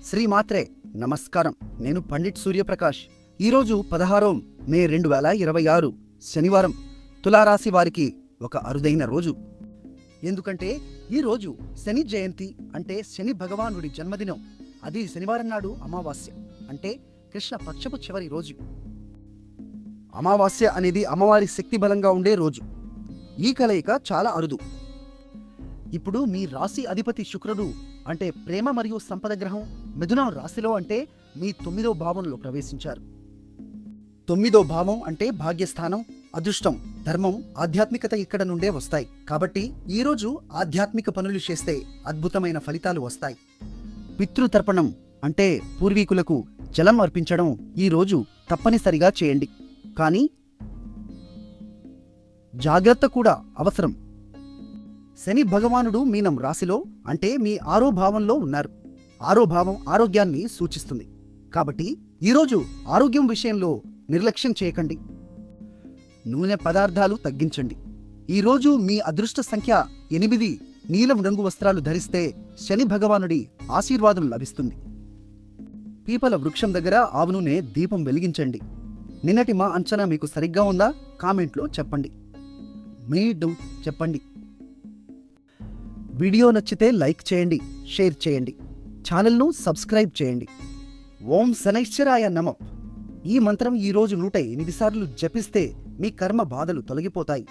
శ్రీమాత్రే నమస్కారం. నేను పండిట్ సూర్యప్రకాష్. ఈరోజు 16 మే 2026 శనివారం. తులారాశి వారికి ఒక అరుదైన రోజు. ఎందుకంటే ఈరోజు శని జయంతి, అంటే శని భగవానుడి జన్మదినం. అది శనివారం నాడు అమావాస్య, అంటే కృష్ణ పక్షపు చివరి రోజు. అమావాస్య అనేది అమ్మవారి శక్తి బలంగా ఉండే రోజు. ఈ కలయిక చాలా అరుదు. ఇప్పుడు మీ రాశి అధిపతి శుక్రుడు, అంటే ప్రేమ మరియు సంపద గ్రహం, మిథునం రాశిలో, అంటే మీ 9వ భావంలో ప్రవేశించారు. 9వ భావం అంటే భాగ్యస్థానం, అదృష్టం, ధర్మం, ఆధ్యాత్మికత ఇక్కడ నుండే వస్తాయి. కాబట్టి ఈరోజు ఆధ్యాత్మిక పనులు చేస్తే అద్భుతమైన ఫలితాలు వస్తాయి. పితృతర్పణం అంటే పూర్వీకులకు జలం అర్పించడం ఈరోజు తప్పనిసరిగా చేయండి. కానీ జాగ్రత్త కూడా అవసరం. శని భగవానుడు మీనం రాశిలో, అంటే మీ 6వ భావంలో ఉన్నారు. 6వ భావం ఆరోగ్యాన్ని సూచిస్తుంది. కాబట్టి ఈరోజు ఆరోగ్యం విషయంలో నిర్లక్ష్యం చేయకండి. నూనె పదార్థాలు తగ్గించండి. ఈరోజు మీ అదృష్ట సంఖ్య 8. నీలం రంగు వస్త్రాలు ధరిస్తే శని భగవానుడి ఆశీర్వాదం లభిస్తుంది. పీపల వృక్షం దగ్గర ఆవు నూనె దీపం వెలిగించండి. నిన్నటి మా అంచనా మీకు సరిగ్గా ఉందా? కామెంట్లో చెప్పండి. చెప్పండి. వీడియో నచ్చితే లైక్ చేయండి, షేర్ చేయండి, ఛానల్ను సబ్స్క్రైబ్ చేయండి. ఓం శనైశ్చరాయ నమః. ఈ మంత్రం ఈరోజు 108 సార్లు జపిస్తే మీ కర్మ బాధలు తొలగిపోతాయి.